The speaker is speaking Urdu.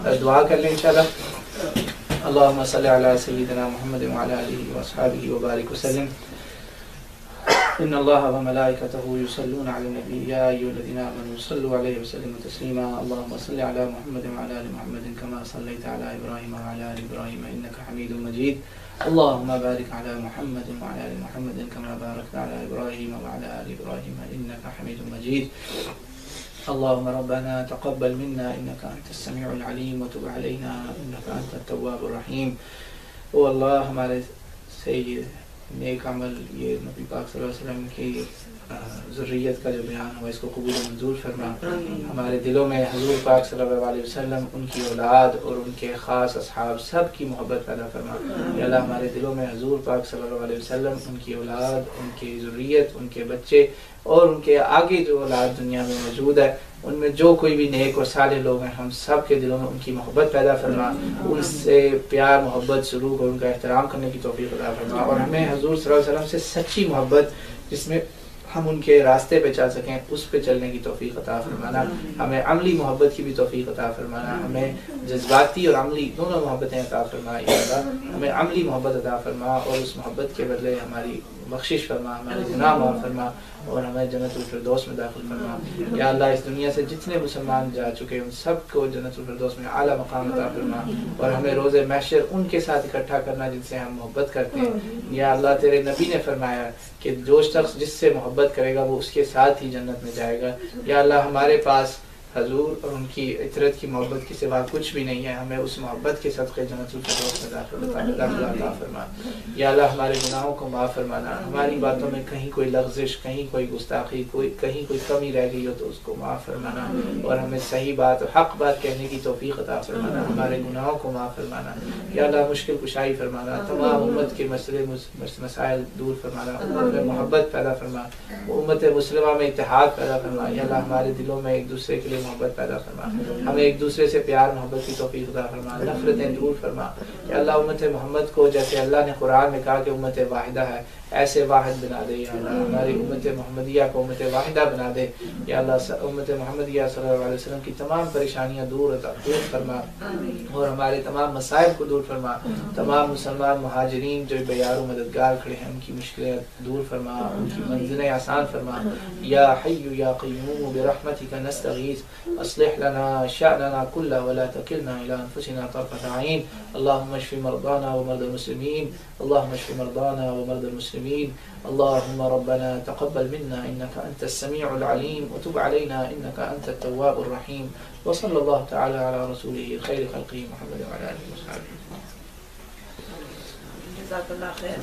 دعا کر لیں انشاءاللہ. اللهم صل على سيدنا محمد وعلى آله وأصحابه وبارك وسلم. إن الله وملائكته يصلون على النبي يا أيها الذين آمنوا صلوا عليه وسلموا تسليما. اللهم صل على محمد وعلى آل محمد كما صليت على إبراهيم وعلى آل إبراهيم إنك حميد مجيد. اللهم بارك على محمد وعلى آل محمد كما باركت على إبراهيم وعلى آل إبراهيم إنك حميد مجيد. اللهم ربنا تقبل منا إنك أنت السميع العليم وتب علينا إنك أنت التواب الرحيم. او اللہ ہمارے سید نیک عمل یہ نبی پاک صلی اللہ علیہ وسلم کی ذریت کا جو بیان ہوا اس کو قبول و منظور فرما. ہمارے دلوں میں حضور پاک صلی اللہ علیہ وسلم ان کی اولاد اور ان کے خاص اصحاب سب کی محبت پیدا فرما. یا اللہ ہمارے دلوں میں حضور پاک صلی اللہ علیہ وسلم ان کی اولاد ان کی ذریت ان کے بچے اور ان کے آگے جو اولاد دنیا میں موجود ہے ان میں جو کوئی بھی نیک اور صالح لوگ ہیں ہم سب کے دلوں میں ان کی محبت پیدا فرما. ان سے پیار محبت سلوک اور ان کا احترام کرنے کی توفیق عطا فرما. اور ہمیں حضور صلی اللہ علیہ وسلم سے سچی محبت جس میں ہم ان کے راستے پہ چل سکیں اس پہ چلنے کی توفیق عطا فرمانا. ہمیں عملی محبت کی بھی توفیق عطا فرمانا. ہمیں جذباتی اور عملی دونوں محبتیں عطا فرما. یا اللہ ہمیں عملی محبت عطا فرما اور اس محبت کے بدلے ہماری بخشش فرما, ہمارے گناہ معاف فرما اور ہمیں جنت الفردوس میں داخل فرما. یا اللہ اس دنیا سے جتنے مسلمان جا چکے ان سب کو جنت الفردوس میں اعلیٰ مقام عطا فرما اور ہمیں روز محشر ان کے ساتھ اکٹھا کرنا جن سے ہم محبت کرتے ہیں. یا اللہ تیرے نبی نے فرمایا کہ جو شخص جس سے محبت کرے گا وہ اس کے ساتھ ہی جنت میں جائے گا. یا اللہ ہمارے پاس حضور اور ان کی عطرت کی محبت کے سوا کچھ بھی نہیں ہے. ہمیں اس محبت کے صدقے جنت الفردوس میں داخل عطا فرما. یا اللہ ہمارے گناہوں کو معاف فرمانا. ہماری باتوں میں کہیں کوئی لغزش کہیں کوئی گستاخی کہیں کوئی کمی رہ گئی ہو تو اس کو معاف فرمانا اور ہمیں صحیح بات اور حق بات کہنے کی توفیق عطا فرمانا. ہمارے گناہوں کو معاف فرمانا. یا اللہ مشکل کشائی فرمانا. تمام امت کے مسئلے مسائل دور فرمانا. امت میں محبت پیدا فرما. امت مسلمہ میں اتحاد پیدا فرما. یا اللہ ہمارے دلوں میں ایک دوسرے کے لیے محبت پیدا فرما. ہمیں ایک دوسرے سے پیار محبت کی توفیق عطا فرما. نفرتیں دور فرما. یا اللہ امت محمد کو جیسے اللہ نے قرآن میں کہا کہ امت واحدہ ہے ایسے واحد بنا دے. یا اللہ ہماری امت محمدیہ کو امت واحدہ بنا دے. یا اللہ امت محمدیہ صلی اللہ علیہ وسلم کی تمام پریشانیاں دور فرما اور ہمارے تمام مسائل کو دور فرما. تمام مسلمان مہاجرین جو بیار و مددگار کھڑے ہیں ان کی مشکلیں دور فرما, ان کی منزلیں آسان فرما. یا حی یا قیوم برحمتک نستغیث اصلح لنا شأننا كله ولا تکلنا الى انفسنا طرفة عین. اللهم اشف مرضانا ومرضى المسلمين. اللهم اشف مرضانا ومرضى المسلمين. اللهم ربنا تقبل منا انك انت السميع العليم وتب علينا انك انت التواب الرحيم. وصلى الله تعالى على رسوله خير خلقه محمد وعلى اله وصحبه. جزاك الله خير.